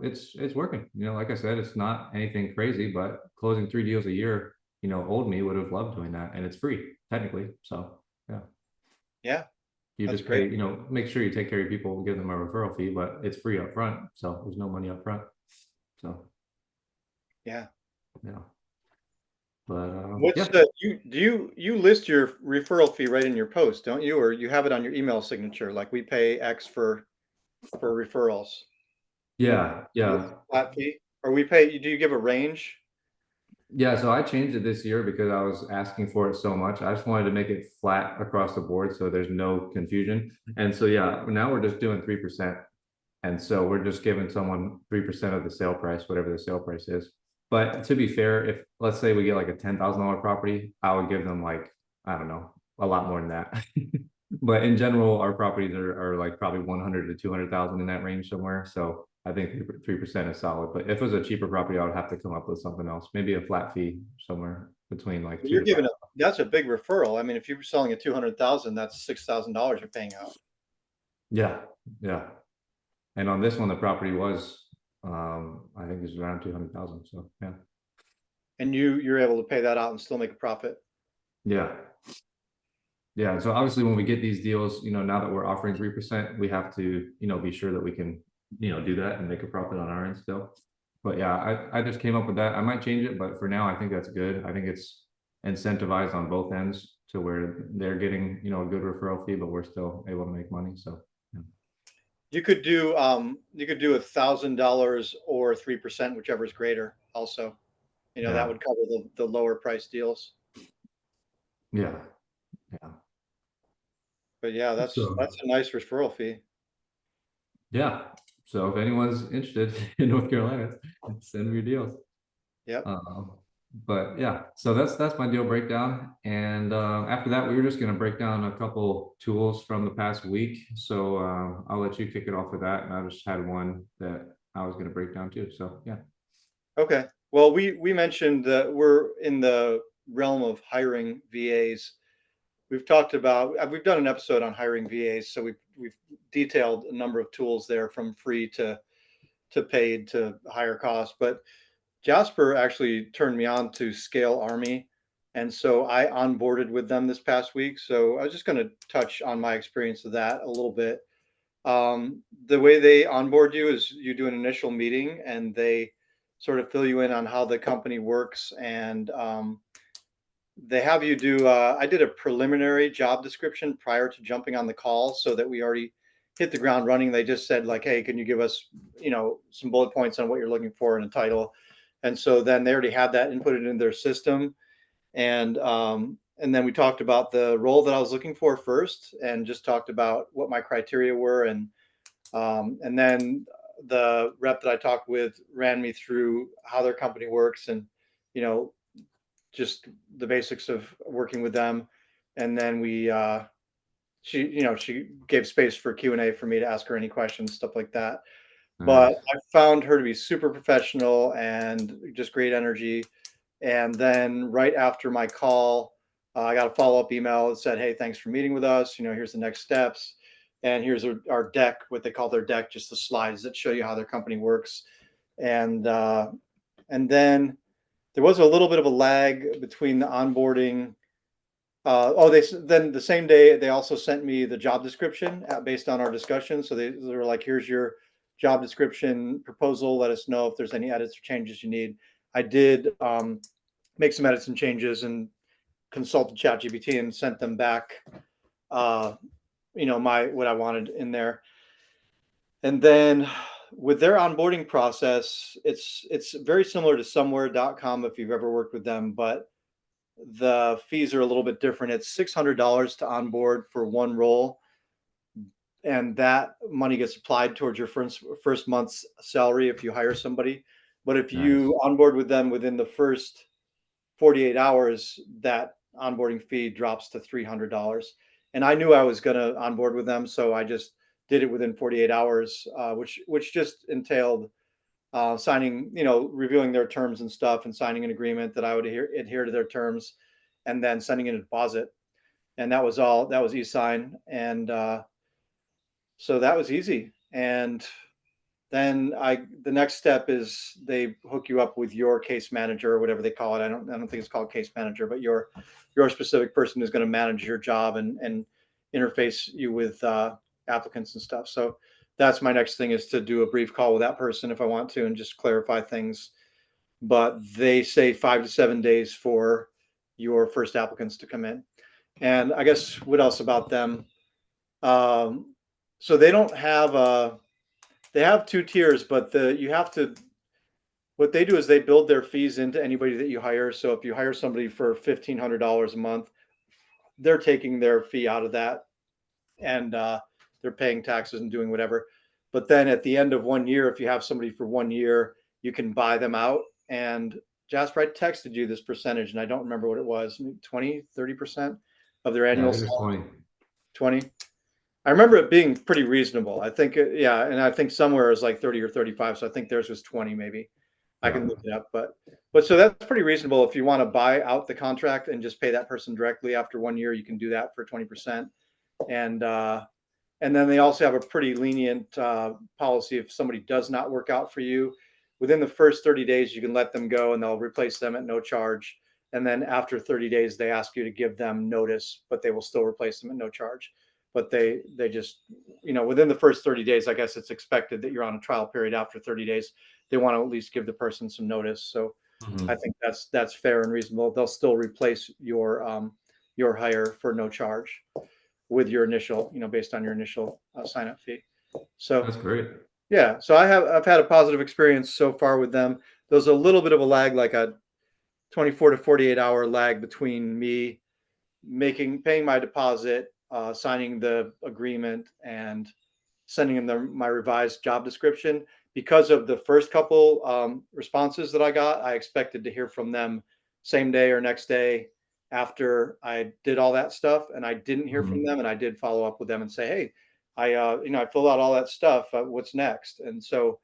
it's working. Like I said, it's not anything crazy, but closing 3 deals a year, old me would have loved doing that, and it's free technically. So yeah. Yeah, You that's just pay, great. make sure you take care of your people, give them a referral fee, but it's free up front. So there's no money up front. So Yeah. yeah. But What's yeah. the you list your referral fee right in your post, don't you? Or you have it on your email signature, like we pay X for referrals. Yeah. You Yeah. list a flat fee? Or we pay, do you give a range? Yeah. So I changed it this year because I was asking for it so much. I just wanted to make it flat across the board so there's no confusion. And so yeah, now we're just doing 3%. And so we're just giving someone 3% of the sale price, whatever the sale price is. But to be fair, if let's say we get like a $10,000 property, I would give them like, I don't know, a lot more than that. But in general, our properties are like probably 100 to 200,000 in that range somewhere. So I think 3% is solid. But if it was a cheaper property, I would have to come up with something else, maybe a flat fee somewhere between like two You're to five. giving a That's a big referral. I mean, if you were selling at 200,000, that's $6,000 you're paying out. Yeah, yeah. And on this one, the property was, I think it's around 200,000. So yeah. And you're able to pay that out and still make a profit. Yeah. Yeah. So obviously when we get these deals, now that we're offering 3%, we have to, be sure that we can, do that and make a profit on our end still. But yeah, I just came up with that. I might change it, but for now I think that's good. I think it's incentivized on both ends to where they're getting, a good referral fee, but we're still able to make money. So yeah. You could do $1,000 or 3%, whichever is greater also. That Yeah. would cover the lower price deals. Yeah. Yeah. But yeah, that's So a nice referral fee. yeah. So if anyone's interested in North Carolina, send me your deals. Yep. Um, but yeah, so that's my deal breakdown. And after that, we were just going to break down a couple tools from the past week. So I'll let you kick it off with that. And I just had one that I was going to break down too. So yeah. Okay. Well, we mentioned that we're in the realm of hiring VAs. We've done an episode on hiring VAs, so we've detailed a number of tools there from free to paid to higher cost. But Jasper actually turned me on to Scale Army, and so I onboarded with them this past week. So I was just going to touch on my experience of that a little bit. The way they onboard you is you do an initial meeting, and they sort of fill you in on how the company works, and they have you do. I did a preliminary job description prior to jumping on the call, so that we already hit the ground running. They just said like, "Hey, can you give us, some bullet points on what you're looking for in a title?" And so then they already had that inputted in their system, and then we talked about the role that I was looking for first, and just talked about what my criteria were, and then the rep that I talked with ran me through how their company works, and you know just the basics of working with them. And then she gave space for Q&A for me to ask her any questions, stuff like that. But Nice. I found her to be super professional and just great energy. And then right after my call, I got a follow-up email that said, "Hey, thanks for meeting with us. Here's the next steps, and here's our deck, what they call their deck, just the slides that show you how their company works." And then there was a little bit of a lag between the onboarding Then the same day they also sent me the job description based on our discussion. So they were like, "Here's your job description proposal. Let us know if there's any edits or changes you need." I did make some edits and changes and consulted ChatGPT and sent them back, uh, my what I wanted in there. And then with their onboarding process, it's very similar to somewhere.com if you've ever worked with them, but the fees are a little bit different. It's $600 to onboard for one role, and that money gets applied towards your first month's salary if you hire somebody. But if Nice. you onboard with them within the first 48 hours, that onboarding fee drops to $300. And I knew I was going to onboard with them, so I just did it within 48 hours, which just entailed signing, reviewing their terms and stuff, and signing an agreement that I would adhere to their terms, and then sending in a deposit. And that was all. That was e-sign, and so that was easy. And then the next step is they hook you up with your case manager or whatever they call it. I don't think it's called case manager, but your specific person who's going to manage your job and interface you with applicants and stuff. So that's my next thing, is to do a brief call with that person if I want to and just clarify things. But they say 5 to 7 days for your first applicants to come in. And I guess what else about them? So they don't have they have two tiers, but you have to, what they do is they build their fees into anybody that you hire. So if you hire somebody for $1,500 a month, they're taking their fee out of that, and they're paying taxes and doing whatever. But then at the end of 1 year, if you have somebody for 1 year, you can buy them out. And Jasper, I texted you this percentage, and I don't remember what it was, 20, 30% of their Yeah, I annual think it's salary. 20. 20. I remember it being pretty reasonable. I think, yeah, and I think somewhere it was like 30 or 35. So I think theirs was 20, maybe. I Yeah. can look it up, but so that's pretty reasonable. If you want to buy out the contract and just pay that person directly after 1 year, you can do that for 20%. And and then they also have a pretty lenient policy. If somebody does not work out for you within the first 30 days, you can let them go and they'll replace them at no charge. And then after 30 days, they ask you to give them notice, but they will still replace them at no charge. But they just, within the first 30 days, I guess it's expected that you're on a trial period. After 30 days, they want to at least give the person some notice. So I Mhm. think that's fair and reasonable. They'll still replace your hire for no charge with your initial, based on your initial sign up fee. So That's great. yeah, so I've had a positive experience so far with them. There's a little bit of a lag, like a 24 to 48 hour lag between me paying my deposit, signing the agreement, and sending them my revised job description. Because of the first couple responses that I got, I expected to hear from them same day or next day after I did all that stuff, and I didn't hear from Mhm. them. And I did follow up with them and say, "Hey, I filled out all that stuff. What's next?" And so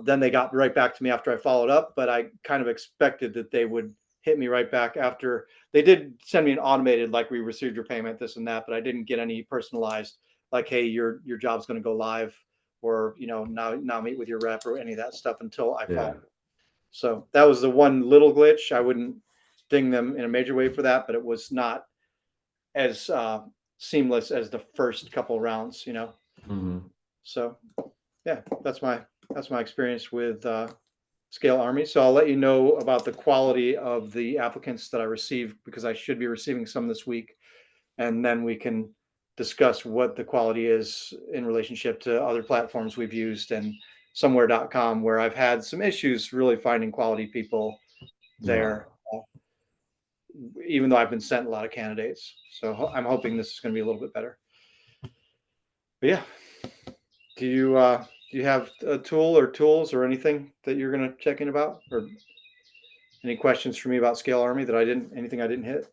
then they got right back to me after I followed up, but I kind of expected that they would hit me right back after. They did send me an automated, like, "We received your payment," this and that, but I didn't get any personalized, like, "Hey, your job's going to go live," or now meet with your rep, or any of that stuff until I Yeah. followed. So that was the one little glitch. I wouldn't ding them in a major way for that, but it was not as seamless as the first couple rounds. Mhm. So yeah, that's my experience with Scale Army. So I'll let you know about the quality of the applicants that I receive, because I should be receiving some this week, and then we can discuss what the quality is in relationship to other platforms we've used, and somewhere.com, where I've had some issues really finding quality people Yeah. there, even though I've been sent a lot of candidates. So I'm hoping this is going to be a little bit better. But yeah, do you have a tool or tools or anything that you're going to check in about, or any questions for me about Scale Army that anything I didn't hit?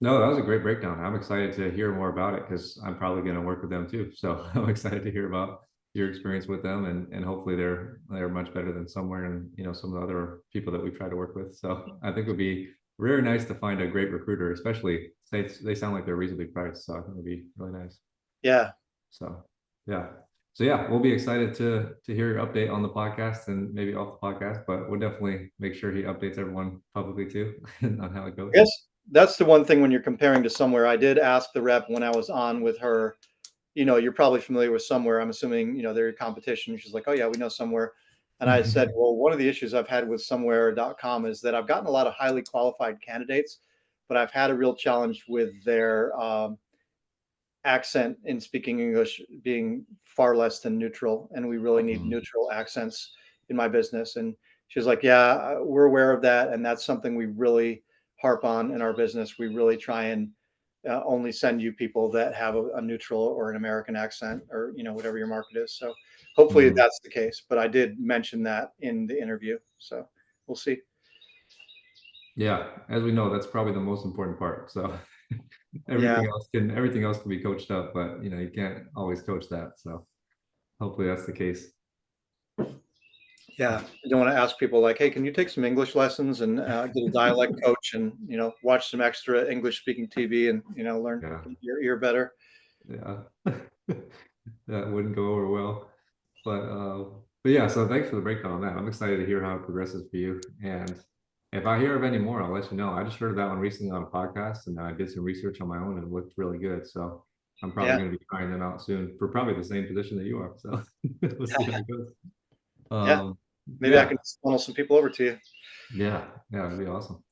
No, that was a great breakdown. I'm excited to hear more about it because I'm probably going to work with them too. So I'm excited to hear about your experience with them, and hopefully they're much better than somewhere, and some of the other people that we try to work with. So I think it would be very nice to find a great recruiter, especially they sound like they're reasonably priced. So I think it would be really nice. Yeah. So yeah. So yeah, we'll be excited to hear your update on the podcast and maybe off the podcast, but we'll definitely make sure he updates everyone publicly too on how it I guess goes. that's the one thing when you're comparing to somewhere. I did ask the rep when I was on with her, you're probably familiar with somewhere. I'm assuming, they're your competition. She's like, oh yeah, we know somewhere. And I said, well, one of the issues I've had with somewhere.com is that I've gotten a lot of highly qualified candidates, but I've had a real challenge with their accent in speaking English being far less than neutral. And we really need Mm, neutral accents in my business. And she's like, yeah, we're aware of that. And that's something we really harp on in our business. We really try and only send you people that have a neutral or an American accent, or whatever your market is. So hopefully mhm. that's the case. But I did mention that in the interview, so we'll see. Yeah, as we know, that's probably the most important part. So Yeah, everything else can be coached up, but you can't always coach that. So hopefully that's the case. yeah. You don't want to ask people like, hey, can you take some English lessons and get a dialect coach, and watch some extra English speaking TV, and learn Yeah, get your ear better. yeah. That wouldn't go over well. But yeah, so thanks for the breakdown on that. I'm excited to hear how it progresses for you. And if I hear of any more, I'll let you know. I just heard of that one recently on a podcast, and I did some research on my own and it looked really good. So I'm probably Yeah, going to be trying them out soon for probably the same position that you are. So we'll see how it goes. yeah. Um, Maybe I yeah, can funnel some people over to you. yeah, that'd be awesome.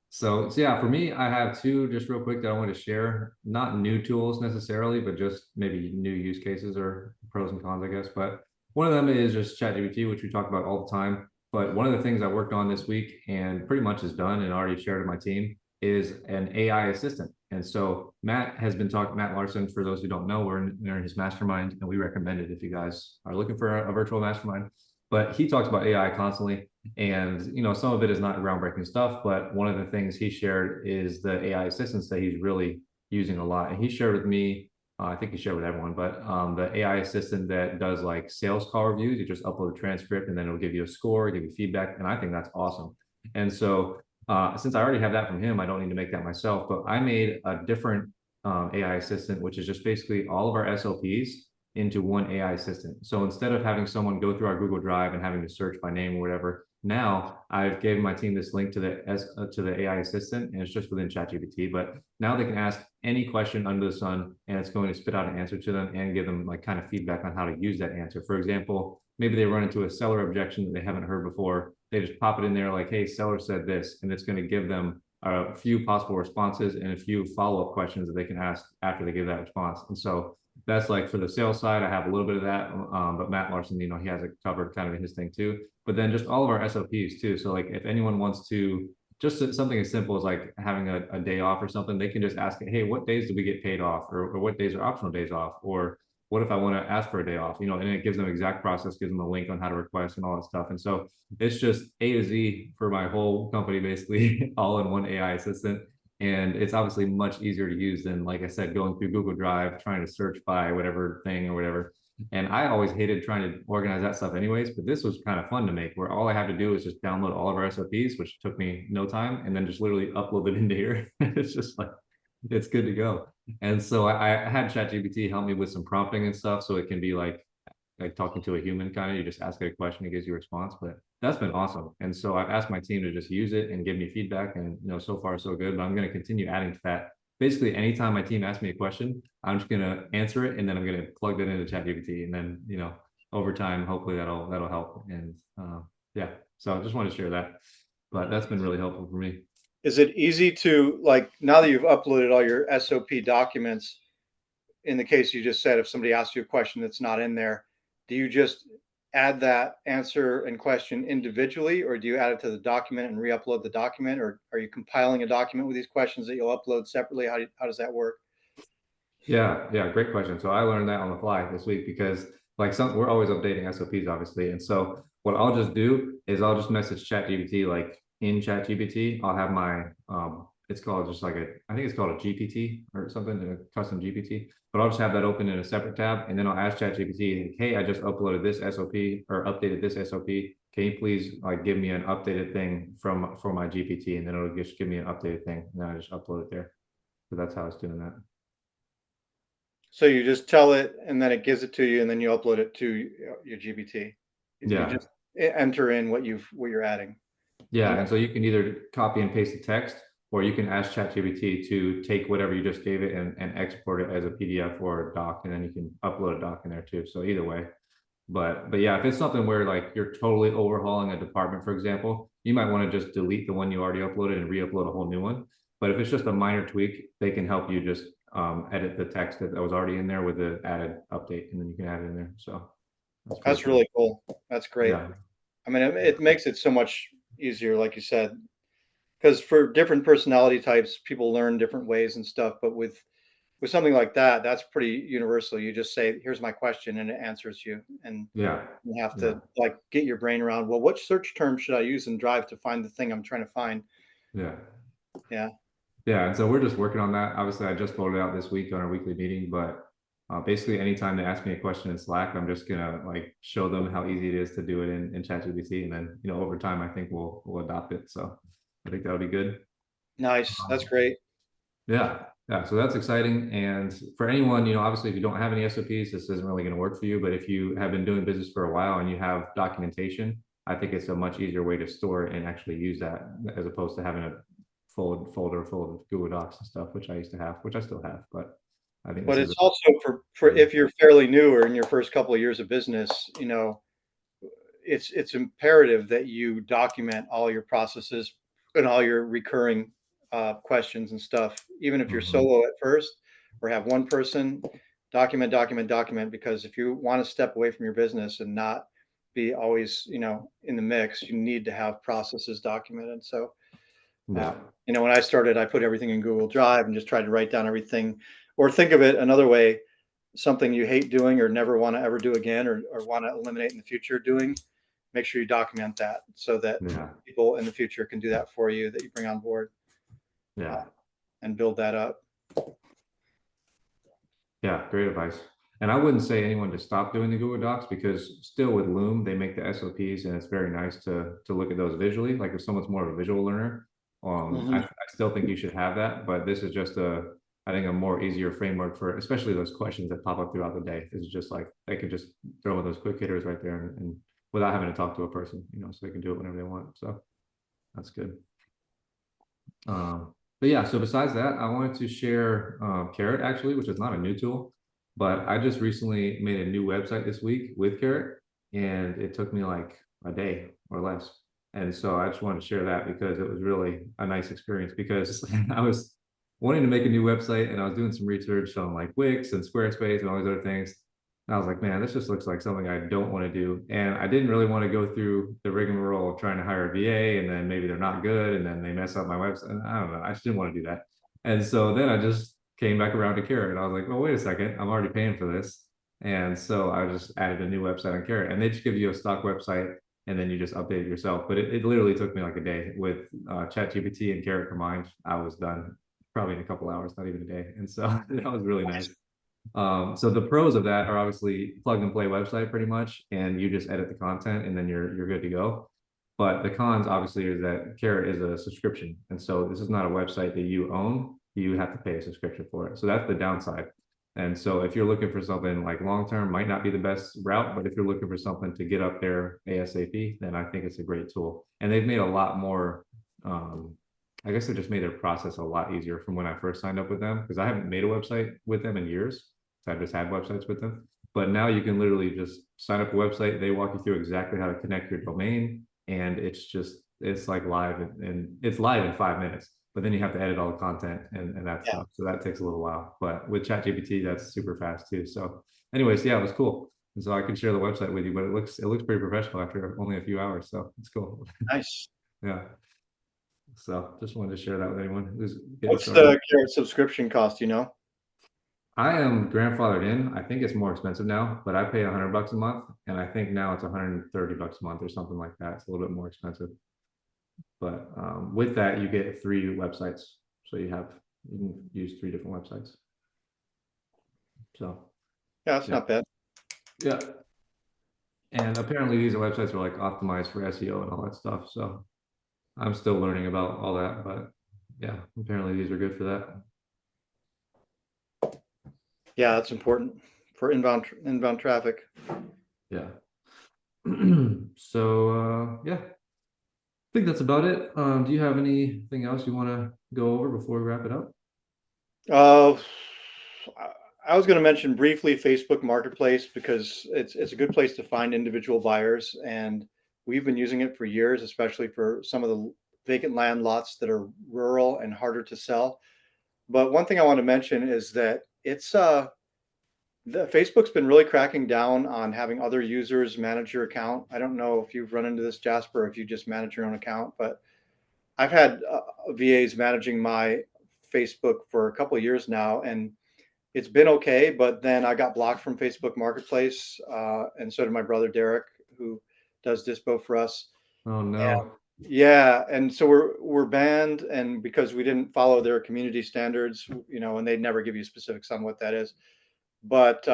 So yeah, for me, I have two just real quick that I want to share. Not new tools necessarily, but just maybe new use cases or pros and cons, I guess. But one of them is just ChatGPT, which we talk about all the time. But one of the things I worked on this week and pretty much is done and already shared with my team is an AI assistant. And so Matt has been talking, Matt Larson, for those who don't know, we're in his mastermind, and we recommend it if you guys are looking for a virtual mastermind. But he talks about AI constantly, and some of it is not groundbreaking stuff, but one of the things he shared is the AI assistants that he's really using a lot. And he shared with me, I think he shared with everyone, but the AI assistant that does like sales call reviews, you just upload a transcript and then it'll give you a score, give you feedback. And I think that's awesome. And so since I already have that from him, I don't need to make that myself, but I made a different AI assistant, which is just basically all of our SOPs into one AI assistant. So instead of having someone go through our Google Drive and having to search by name or whatever, now I've given my team this link to the AI assistant, and it's just within ChatGPT. But now they can ask any question under the sun, and it's going to spit out an answer to them and give them like kind of feedback on how to use that answer. For example, maybe they run into a seller objection that they haven't heard before. They just pop it in there like, "Hey, seller said this," and it's going to give them a few possible responses and a few follow-up questions that they can ask after they give that response. And so that's like for the sales side, I have a little bit of that. But Matt Larson, he has it covered kind of in his thing too. But then just all of our SOPs too. So like if anyone wants to just something as simple as like having a day off or something, they can just ask it, hey, what days do we get paid off? Or what days are optional days off? Or what if I want to ask for a day off? And it gives them exact process, gives them a link on how to request and all that stuff. And so it's just A to Z for my whole company, basically, all in one AI assistant. And it's obviously much easier to use than, like I said, going through Google Drive, trying to search by whatever thing or whatever. And I always hated trying to organize that stuff anyways, but this was kind of fun to make, where all I had to do is just download all of our SOPs, which took me no time, and then just literally upload it into here. It's just like, it's good to go. And so I had ChatGPT help me with some prompting and stuff, so it can be like talking to a human kind of. You just ask it a question, it gives you a response. But that's been awesome. And so I've asked my team to just use it and give me feedback. And so far so good. But I'm going to continue adding to that. Basically, anytime my team asks me a question, I'm just going to answer it, and then I'm going to plug that into ChatGPT, and then over time, hopefully that'll help. And yeah, so I just want to share that. But that's been really helpful for me. Is it easy to, like, now that you've uploaded all your SOP documents, in the case you just said, if somebody asks you a question that's not in there, do you just add that answer and question individually, or do you add it to the document and re-upload the document, or are you compiling a document with these questions that you'll upload separately? How does that work? Yeah, great question. So I learned that on the fly this week because we're always updating SOPs, obviously. And so what I'll just do is I'll just message ChatGPT, like in ChatGPT, I'll have my it's called just like I think it's called a GPT or something, a custom GPT. But I'll just have that open in a separate tab, and then I'll ask ChatGPT, hey, I just uploaded this SOP or updated this SOP. Can you please like give me an updated thing for my GPT? And then it'll just give me an updated thing. And then I just upload it there. So that's how it's doing that. So you just tell it, and then it gives it to you, and then you upload it to your GPT. You Yeah. just enter in what you're adding, Yeah, and and so you can either copy and paste the text, or you can ask ChatGPT to take whatever you just gave it and export it as a PDF or a doc, and then you can upload a doc in there too. So either way. But yeah, if it's something where like you're totally overhauling a department, for example, you might want to just delete the one you already uploaded and re-upload a whole new one. But if it's just a minor tweak, they can help you just edit the text that was already in there with the added update, and then you can add it in there. So that's pretty That's cool. really cool. That's great. Yeah, I mean, it makes it so much easier, like you said, because for different personality types, people learn different ways and stuff. But with something like that, that's pretty universal. You just say, "Here's my question," and it answers you, and yeah, you have yeah, to like get your brain around. Well, what search term should I use in Drive to find the thing I'm trying to find? yeah. Yeah, Yeah, and so we're just working on that. Obviously, I just rolled it out this week on our weekly meeting, but basically anytime they ask me a question in Slack, I'm just gonna like show them how easy it is to do it in ChatGPT, and then over time I think we'll adopt it. So I think that'll be good. nice. That's great. Yeah, yeah. So that's exciting. And for anyone, obviously, if you don't have any SOPs, this isn't really going to work for you. But if you have been doing business for a while and you have documentation, I think it's a much easier way to store and actually use that as opposed to having a folder full of Google Docs and stuff, which I used to have, which I still have. But I think But this is it's also for a, if you're fairly new or in your first couple of years of business, it's imperative that you document all your processes and all your recurring questions and stuff. Even if you're Mhm. solo at first or have one person, document, document, document. Because if you want to step away from your business and not be always, in the mix, you need to have processes documented. So, uh, Yeah, when I started, I put everything in Google Drive and just tried to write down everything, or think of it another way, something you hate doing or never want to ever do again, or want to eliminate in the future doing, make sure you document that so that yeah, people in the future can do that for you that you bring on board, uh, yeah. and build that up. Yeah, great advice. And I wouldn't say anyone to stop doing the Google Docs because still with Loom, they make the SOPs and it's very nice to look at those visually. Like if someone's more of a visual learner, I still think you should have that, but this is just I think a more easier framework for especially those questions that pop up throughout the day. This is just like they can just throw in those quick hitters right there and without having to talk to a person, so they can do it whenever they want. So that's good. But yeah, so besides that, I wanted to share Carrot actually, which is not a new tool, but I just recently made a new website this week with Carrot, and it took me like a day or less. And so I just wanted to share that because it was really a nice experience because I was wanting to make a new website and I was doing some research on like Wix and Squarespace and all these other things. And I was like, man, this just looks like something I don't want to do. And I didn't really want to go through the rigmarole of trying to hire a VA and then maybe they're not good and then they mess up my website. And I don't know. I just didn't want to do that. And so then I just came back around to Carrot and I was like, well, wait a second. I'm already paying for this. And so I just added a new website on Carrot and they just give you a stock website and then you just update it yourself. But it literally took me like a day with ChatGPT and Carrot combined. I was done probably in a couple hours, not even a day. And so that was really nice. So the pros of that are obviously plug and play website pretty much, and you just edit the content and then you're good to go. But the cons obviously is that Carrot is a subscription, and so this is not a website that you own. You have to pay a subscription for it. So that's the downside. And so if you're looking for something like long term, might not be the best route, but if you're looking for something to get up there ASAP, then I think it's a great tool. And they've made a lot more. I guess they just made their process a lot easier from when I first signed up with them because I haven't made a website with them in years. So I've just had websites with them. But now you can literally just sign up a website. They walk you through exactly how to connect your domain. And it's like live and it's live in 5 minutes. But then you have to edit all the content and that Yeah, stuff. So that takes a little while. But with ChatGPT, that's super fast too. So, anyways, yeah, it was cool. And so I can share the website with you, but it looks pretty professional after only a few hours. So it's cool. nice. Yeah. So just wanted to share that with anyone who's getting What's started. the Carrot subscription cost? I am grandfathered in. I think it's more expensive now, but I pay $100 a month, and I think now it's $130 a month or something like that. It's a little bit more expensive, but with that, you get 3 websites, so you can use 3 different websites. So Yeah, that's yeah, not bad. yeah, and apparently these websites are like optimized for SEO and all that stuff. So I'm still learning about all that, but yeah, apparently these are good for that. Yeah, that's important for inbound traffic. Yeah. So yeah, think that's about it. Do you have anything else you want to go over before we wrap it up? Uh, I I was going to mention briefly Facebook Marketplace because it's a good place to find individual buyers, and we've been using it for years, especially for some of the vacant land lots that are rural and harder to sell. But one thing I want to mention is that the Facebook's been really cracking down on having other users manage your account. I don't know if you've run into this, Jasper, or if you just manage your own account, but I've had VAs managing my Facebook for a couple of years now, and it's been okay. But then I got blocked from Facebook Marketplace, and so did my brother Derek, who does Dispo for us. Oh And no. yeah, and so we're banned, and because we didn't follow their community standards, and they'd never give you specifics on what that is. But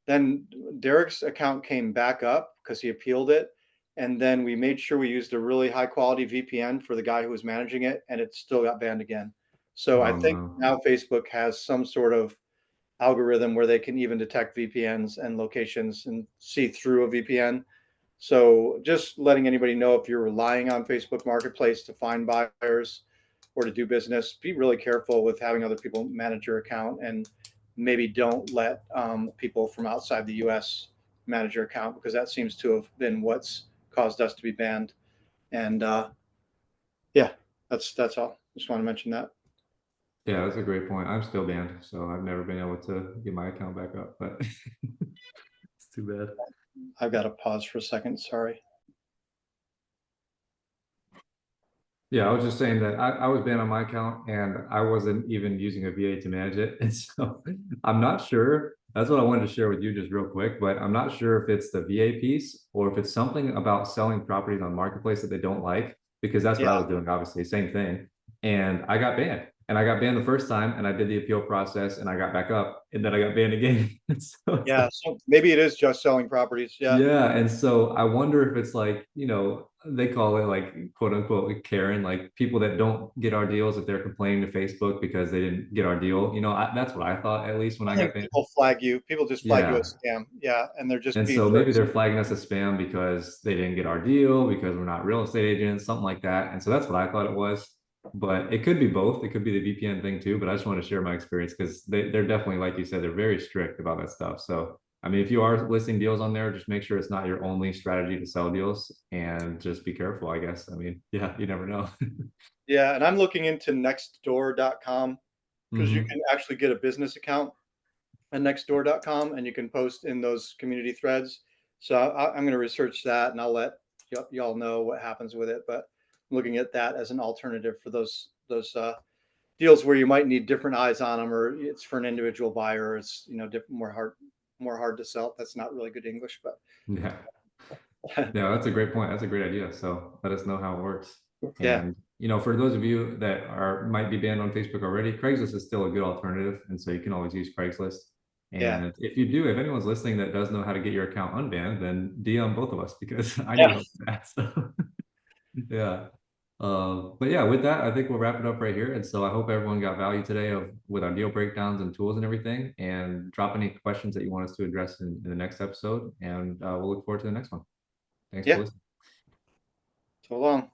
then Derek's account came back up because he appealed it. And then we made sure we used a really high quality VPN for the guy who was managing it, and it still got banned again. So I Oh think no. now Facebook has some sort of algorithm where they can even detect VPNs and locations and see through a VPN. So just letting anybody know, if you're relying on Facebook Marketplace to find buyers or to do business, be really careful with having other people manage your account, and maybe don't let people from outside the US manage your account, because that seems to have been what's caused us to be banned. And yeah, that's all. Just want to mention that. Yeah, that's a great point. I'm still banned, so I've never been able to get my account back up, but it's too bad. I've got to pause for a second. Sorry. Yeah, I was just saying that I was banned on my account and I wasn't even using a VA to manage it. And so I'm not sure. That's what I wanted to share with you just real quick, but I'm not sure if it's the VA piece or if it's something about selling properties on marketplace that they don't like, because that's what I Yeah. was doing, obviously, same thing. And I got banned. And I got banned the first time and I did the appeal process and I got back up and then I got banned again. So it's Yeah. like, So maybe it is just selling properties. Yeah. yeah, and so I wonder if it's like, they call it like quote unquote Karen, like people that don't get our deals if they're complaining to Facebook because they didn't get our deal. That's what I thought at least when I I think got banned. people flag you. People just flag you Yeah. as scam. Yeah. And they're just And being so maybe jerks. they're flagging us as spam because they didn't get our deal, because we're not real estate agents, something like that. And so that's what I thought it was. But it could be both. It could be the VPN thing too. But I just want to share my experience because they're definitely, like you said, they're very strict about that stuff. So, I mean, if you are listing deals on there, just make sure it's not your only strategy to sell deals and just be careful, I guess. I mean, yeah, you never know. Yeah. And I'm looking into nextdoor.com, because you Hmm. can actually get a business account at nextdoor.com, and you can post in those community threads. So I'm going to research that, and I'll let y'all know what happens with it. But I'm looking at that as an alternative for those deals where you might need different eyes on them, or it's for an individual buyer, or it's different, more hard to sell. That's not really good English, but Yeah. Yeah, that's a great point. That's a great idea. So let us know how it works. yeah, And for those of you that might be banned on Facebook already, Craigslist is still a good alternative. And so you can always use Craigslist. yeah, And if anyone's listening that does know how to get your account unbanned, then DM both of us because I need yeah, help with that. So yeah. But yeah, with that, I think we'll wrap it up right here. And so I hope everyone got value today with our deal breakdowns and tools and everything. And drop any questions that you want us to address in the next episode. And we'll look forward to the next one. Thanks for yeah. listening. So long.